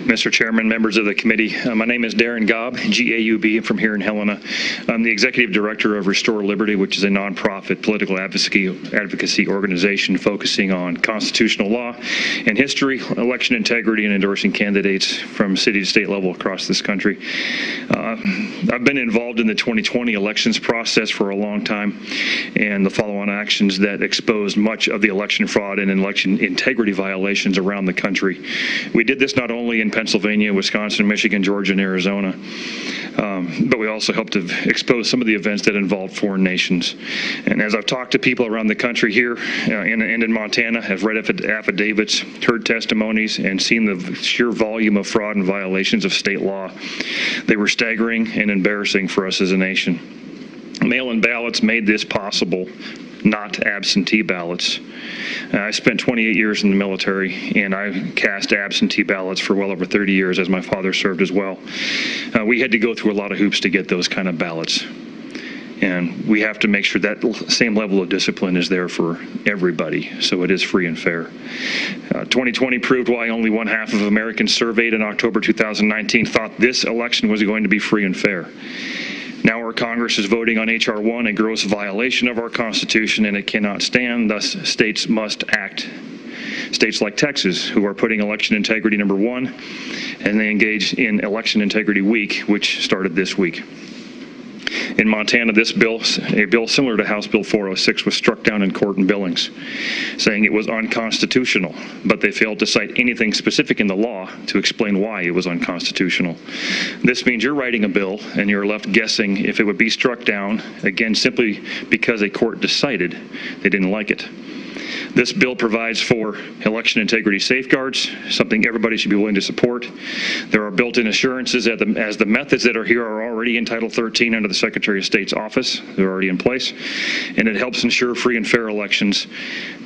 Mr. Chairman, members of the committee, my name is Darin Gaub, G-A-U-B, from here in Helena. I'm the Executive Director of Restore Liberty, which is a nonprofit political advocacy organization focusing on constitutional law and history, election integrity, and endorsing candidates from city to state level across this country. I've been involved in the 2020 elections process for a long time, and the follow-on actions that exposed much of the election fraud and election integrity violations around the country. We did this not only in Pennsylvania, Wisconsin, Michigan, Georgia, and Arizona, but we also helped to expose some of the events that involved foreign nations. And as I've talked to people around the country here and in Montana, have read affidavits, heard testimonies, and seen the sheer volume of fraud and violations of state law, they were staggering and embarrassing for us as a nation. Mail-in ballots made this possible, not absentee ballots. I spent 28 years in the military, and I cast absentee ballots for well over 30 years as my father served as well. We had to go through a lot of hoops to get those kind of ballots. And we have to make sure that same level of discipline is there for everybody, so it is free and fair. 2020 proved why only one half of Americans surveyed in October 2019 thought this election was going to be free and fair. Now our Congress is voting on H.R. 1, a gross violation of our Constitution, and it cannot stand, thus states must act. States like Texas, who are putting election integrity number one, and they engage in Election Integrity Week, which started this week. In Montana, a bill similar to House Bill 406 was struck down in court in Billings, saying it was unconstitutional, but they failed to cite anything specific in the law to explain why it was unconstitutional. This means you're writing a bill and you're left guessing if it would be struck down, again, simply because a court decided they didn't like it. This bill provides for election integrity safeguards, something everybody should be willing to support. There are built-in assurances as the methods that are here are already in Title 13 under the Secretary of State's office. They're already in place. And it helps ensure free and fair elections,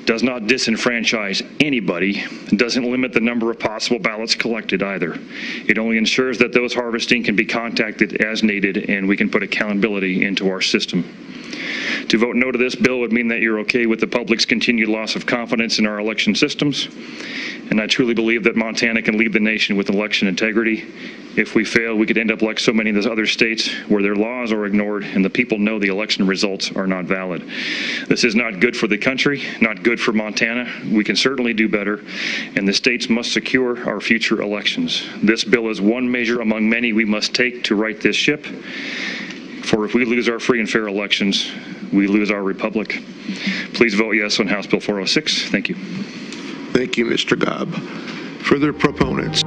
does not disenfranchise anybody, doesn't limit the number of possible ballots collected either. It only ensures that those harvesting can be contacted as needed, and we can put accountability into our system. To vote no to this bill would mean that you're okay with the public's continued loss of confidence in our election systems. And I truly believe that Montana can lead the nation with election integrity. If we fail, we could end up like so many of those other states where their laws are ignored and the people know the election results are not valid. This is not good for the country, not good for Montana. We can certainly do better, and the states must secure our future elections. This bill is one measure among many we must take to right this ship. For if we lose our free and fair elections, we lose our republic. Please vote yes on House Bill 406. Thank you. Thank you, Mr. Gaub. Further proponents?